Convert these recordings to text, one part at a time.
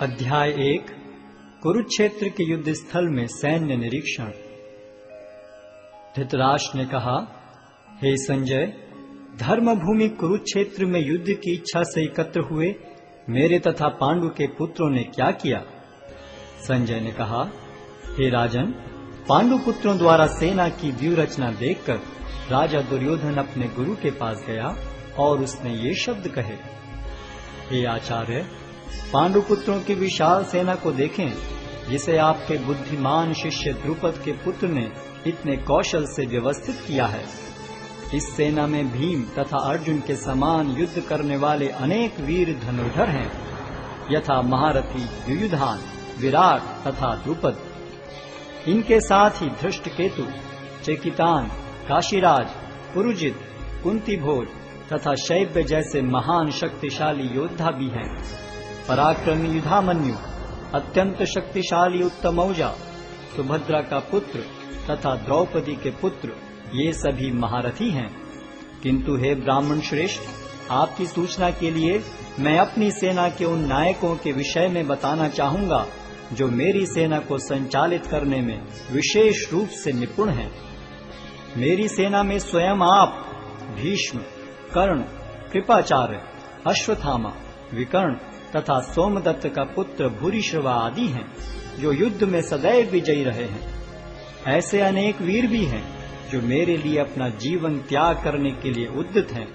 अध्याय 1 कुरुक्षेत्र के युद्ध स्थल में सैन्य निरीक्षण। धृतराष्ट्र ने कहा, हे संजय, धर्मभूमि कुरुक्षेत्र में युद्ध की इच्छा से एकत्र हुए मेरे तथा पांडु के पुत्रों ने क्या किया? संजय ने कहा, हे राजन, पांडु पुत्रों द्वारा सेना की व्यूह रचना देखकर राजा दुर्योधन अपने गुरु के पास गया और उसने ये शब्द कहे, हे आचार्य, पांडु पुत्रों की विशाल सेना को देखें, जिसे आपके बुद्धिमान शिष्य द्रुपद के पुत्र ने इतने कौशल से व्यवस्थित किया है। इस सेना में भीम तथा अर्जुन के समान युद्ध करने वाले अनेक वीर धनुर्धर हैं, यथा महारथी युयुधान, विराट तथा द्रुपद। इनके साथ ही धृष्टकेतु, चेकितान, काशीराज, पुरुजित, कुंतीभोज तथा शैब्य जैसे महान शक्तिशाली योद्धा भी हैं। पराक्रमी युधामन्यु, अत्यंत शक्तिशाली उत्तमौजा, सुभद्रा का पुत्र तथा द्रौपदी के पुत्र, ये सभी महारथी हैं। किंतु हे ब्राह्मण श्रेष्ठ, आपकी सूचना के लिए मैं अपनी सेना के उन नायकों के विषय में बताना चाहूंगा जो मेरी सेना को संचालित करने में विशेष रूप से निपुण हैं। मेरी सेना में स्वयं आप, भीष्म, कर्ण, कृपाचार्य, अश्वत्थामा, विकर्ण तथा सोमदत्त का पुत्र भूरिश्रवा आदि हैं, जो युद्ध में सदैव विजयी रहे हैं। ऐसे अनेक वीर भी हैं जो मेरे लिए अपना जीवन त्याग करने के लिए उद्यत हैं।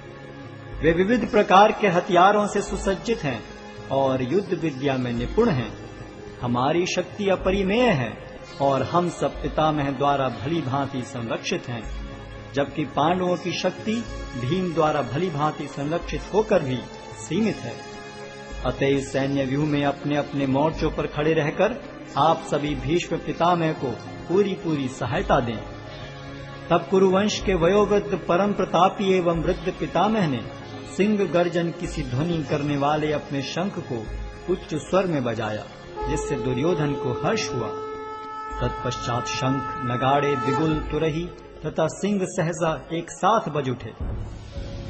वे विविध प्रकार के हथियारों से सुसज्जित हैं और युद्ध विद्या में निपुण हैं। हमारी शक्ति अपरिमेय है और हम सब पितामह द्वारा भली भांति संरक्षित हैं, जबकि पांडवों की शक्ति भीम द्वारा भली भांति संरक्षित होकर भी सीमित है। अतः इस सैन्य व्यूह में अपने अपने मोर्चों पर खड़े रहकर आप सभी भीष्म पितामह को पूरी सहायता दें। तब कुरुवंश के वयोवृद्ध परम प्रतापी एवं वृद्ध पितामह ने सिंह गर्जन किसी ध्वनि करने वाले अपने शंख को उच्च स्वर में बजाया, जिससे दुर्योधन को हर्ष हुआ। तत्पश्चात शंख, नगाड़े, बिगुल, तुरही तथा सिंह सहसा एक साथ बज उठे।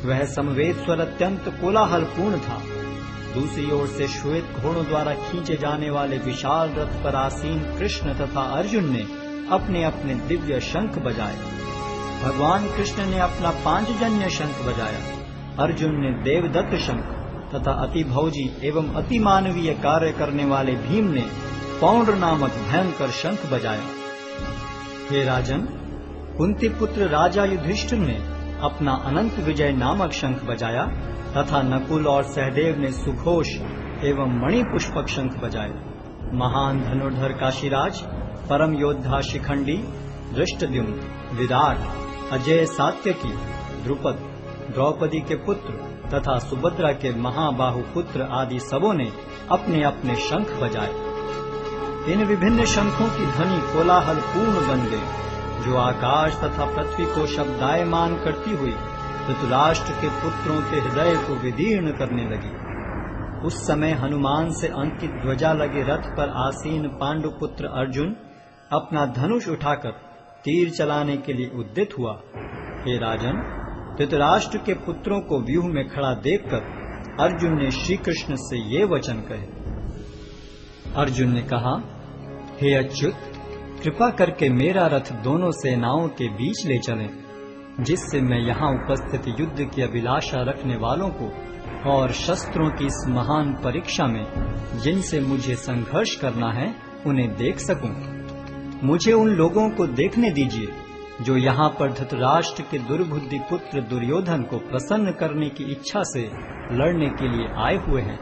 वह समवेत स्वर अत्यंत कोलाहलपूर्ण था। दूसरी ओर से श्वेत घोड़ों द्वारा खींचे जाने वाले विशाल रथ पर आसीन कृष्ण तथा अर्जुन ने अपने अपने दिव्य शंख बजाए। भगवान कृष्ण ने अपना पांचजन्य शंख बजाया, अर्जुन ने देवदत्त शंख तथा अति भौजी एवं अति मानवीय कार्य करने वाले भीम ने पौंड्र नामक भयंकर शंख बजाया। हे राजन, कुंती पुत्र राजा युधिष्ठिर ने अपना अनंत विजय नामक शंख बजाया तथा नकुल और सहदेव ने सुघोष एवं मणिपुष्पक शंख बजाए। महान धनुर्धर काशीराज, परम योद्धा शिखंडी, धृष्टद्युम्न, विराट, अजय सात्यकी, द्रुपद, द्रौपदी के पुत्र तथा सुभद्रा के महाबाहु पुत्र आदि सबों ने अपने अपने शंख बजाए। इन विभिन्न शंखों की ध्वनि कोलाहल पूर्ण बन गई, जो आकाश तथा पृथ्वी को शब्दायमान करती हुई धृतराष्ट्र के पुत्रों के हृदय को विदीर्ण करने लगी। उस समय हनुमान से अंकित ध्वजा लगे रथ पर आसीन पांडु पुत्र अर्जुन अपना धनुष उठाकर तीर चलाने के लिए उद्यत हुआ। हे राजन, धृतराष्ट्र के पुत्रों को व्यूह में खड़ा देखकर अर्जुन ने श्री कृष्ण से ये वचन कहे। अर्जुन ने कहा, हे अच्युत, कृपा करके मेरा रथ दोनों सेनाओं के बीच ले चलें, जिससे मैं यहाँ उपस्थित युद्ध की अभिलाषा रखने वालों को और शस्त्रों की इस महान परीक्षा में जिनसे मुझे संघर्ष करना है उन्हें देख सकूं। मुझे उन लोगों को देखने दीजिए जो यहाँ पर धृतराष्ट्र के दुर्बुद्धि पुत्र दुर्योधन को प्रसन्न करने की इच्छा से लड़ने के लिए आए हुए हैं।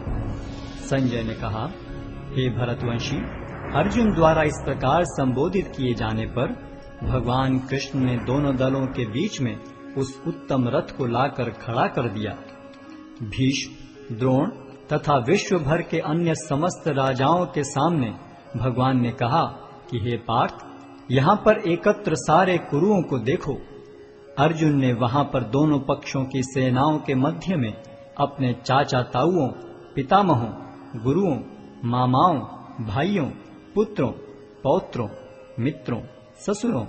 संजय ने कहा, हे भरतवंशी, अर्जुन द्वारा इस प्रकार संबोधित किए जाने पर भगवान कृष्ण ने दोनों दलों के बीच में उस उत्तम रथ को लाकर खड़ा कर दिया। भीष्म, द्रोण तथा विश्व भर के अन्य समस्त राजाओं के सामने भगवान ने कहा कि हे पार्थ, यहाँ पर एकत्र सारे कुरुओं को देखो। अर्जुन ने वहां पर दोनों पक्षों की सेनाओं के मध्य में अपने चाचा ताऊओं, पितामहों, गुरुओं, मामाओं, भाइयों, पुत्रों, पौत्रों, मित्रों, ससुरों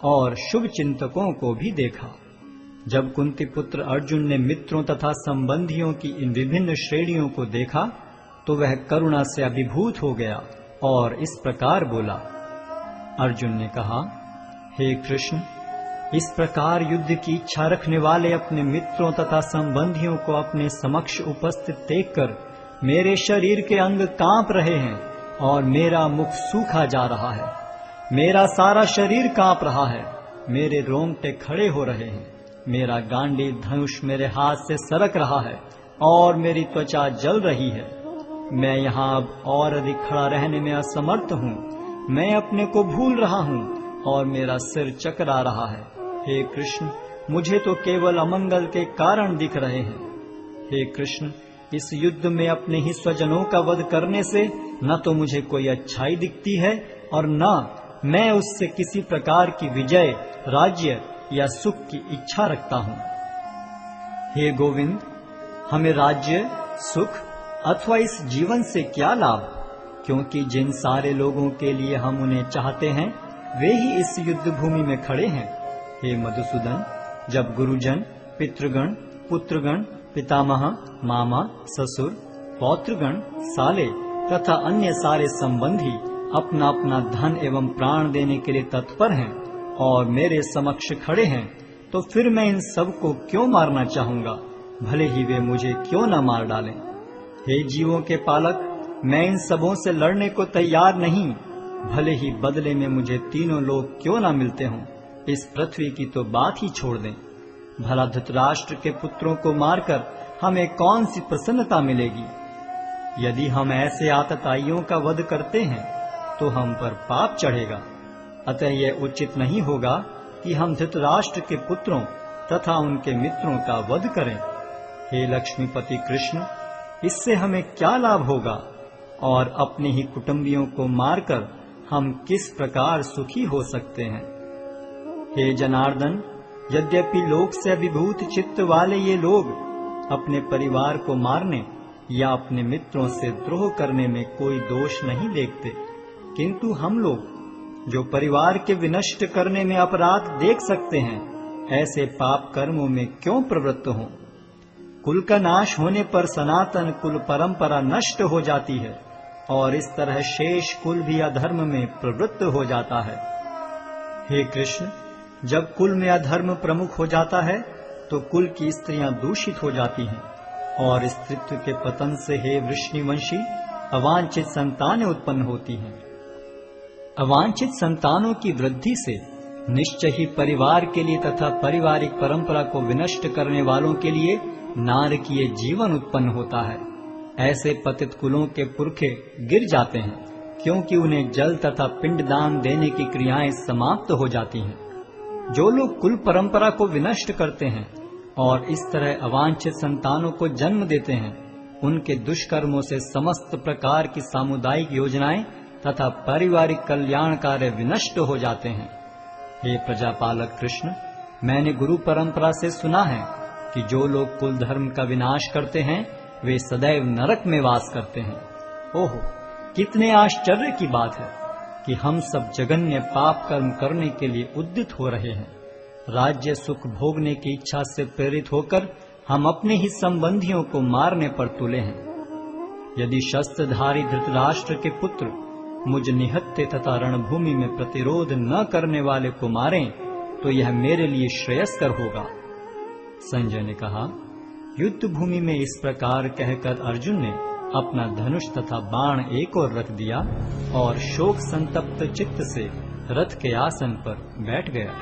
और शुभ चिंतकों को भी देखा। जब कुंती पुत्र अर्जुन ने मित्रों तथा संबंधियों की इन विभिन्न श्रेणियों को देखा तो वह करुणा से अभिभूत हो गया और इस प्रकार बोला। अर्जुन ने कहा, हे कृष्ण, इस प्रकार युद्ध की इच्छा रखने वाले अपने मित्रों तथा संबंधियों को अपने समक्ष उपस्थित देखकर मेरे शरीर के अंग कांप रहे हैं और मेरा मुख सूखा जा रहा है। मेरा सारा शरीर कांप रहा है, मेरे रोंगटे खड़े हो रहे हैं, मेरा गांडीव धनुष मेरे हाथ से सरक रहा है और मेरी त्वचा जल रही है। मैं यहाँ अब और अधिक खड़ा रहने में असमर्थ हूँ। मैं अपने को भूल रहा हूँ और मेरा सिर चकरा रहा है। हे कृष्ण, मुझे तो केवल अमंगल के कारण दिख रहे हैं। हे कृष्ण, इस युद्ध में अपने ही स्वजनों का वध करने से न तो मुझे कोई अच्छाई दिखती है और न मैं उससे किसी प्रकार की विजय, राज्य या सुख की इच्छा रखता हूँ। हे गोविंद, हमें राज्य, सुख अथवा इस जीवन से क्या लाभ, क्योंकि जिन सारे लोगों के लिए हम उन्हें चाहते हैं वे ही इस युद्ध भूमि में खड़े हैं। हे मधुसूदन, जब गुरुजन, पितृगण, पुत्रगण, पितामह, मामा, ससुर, पौत्रगण, साले तथा अन्य सारे संबंधी अपना अपना धन एवं प्राण देने के लिए तत्पर हैं और मेरे समक्ष खड़े हैं, तो फिर मैं इन सब को क्यों मारना चाहूंगा, भले ही वे मुझे क्यों न मार डालें। हे जीवों के पालक, मैं इन सबों से लड़ने को तैयार नहीं, भले ही बदले में मुझे तीनों लोग क्यों न मिलते हों। इस पृथ्वी की तो बात ही छोड़ दें। भला धृतराष्ट्र के पुत्रों को मारकर हमें कौन सी प्रसन्नता मिलेगी। यदि हम ऐसे आतताइयों का वध करते हैं तो हम पर पाप चढ़ेगा। अतः यह उचित नहीं होगा कि हम धृतराष्ट्र के पुत्रों तथा उनके मित्रों का वध करें। हे लक्ष्मीपति कृष्ण, इससे हमें क्या लाभ होगा और अपने ही कुटुंबियों को मारकर हम किस प्रकार सुखी हो सकते हैं। हे जनार्दन, यद्यपि लोक से अभिभूत चित्त वाले ये लोग अपने परिवार को मारने या अपने मित्रों से द्रोह करने में कोई दोष नहीं देखते, किंतु हम लोग जो परिवार के विनष्ट करने में अपराध देख सकते हैं, ऐसे पाप कर्मों में क्यों प्रवृत्त हों। कुल का नाश होने पर सनातन कुल परंपरा नष्ट हो जाती है और इस तरह शेष कुल भी अधर्म में प्रवृत्त हो जाता है। हे कृष्ण, जब कुल में अधर्म प्रमुख हो जाता है तो कुल की स्त्रियां दूषित हो जाती हैं और स्त्रीत्व के पतन से हे वृष्णिवंशी अवांछित संतानें उत्पन्न होती हैं। अवांछित संतानों की वृद्धि से निश्चय ही परिवार के लिए तथा पारिवारिक परंपरा को विनष्ट करने वालों के लिए नारकीय जीवन उत्पन्न होता है। ऐसे पतित कुलों के पुरखे गिर जाते हैं, क्योंकि उन्हें जल तथा पिंडदान देने की क्रियाएं समाप्त हो जाती हैं। जो लोग कुल परंपरा को विनष्ट करते हैं और इस तरह अवांछित संतानों को जन्म देते हैं, उनके दुष्कर्मों से समस्त प्रकार की सामुदायिक योजनाएं तथा पारिवारिक कल्याण कार्य विनष्ट हो जाते हैं। हे प्रजापालक कृष्ण, मैंने गुरु परंपरा से सुना है कि जो लोग कुल धर्म का विनाश करते हैं वे सदैव नरक में वास करते हैं। ओहो, कितने आश्चर्य की बात है कि हम सब जघन्य पाप कर्म करने के लिए उद्यत हो रहे हैं। राज्य सुख भोगने की इच्छा से प्रेरित होकर हम अपने ही संबंधियों को मारने पर तुले हैं। यदि शस्त्रधारी धृतराष्ट्र के पुत्र मुझ निहत्थे तथा रणभूमि में प्रतिरोध न करने वाले को मारें तो यह मेरे लिए श्रेयस्कर होगा। संजय ने कहा, युद्ध भूमि में इस प्रकार कहकर अर्जुन ने अपना धनुष तथा बाण एक ओर रख दिया और शोक संतप्त चित्त से रथ के आसन पर बैठ गया।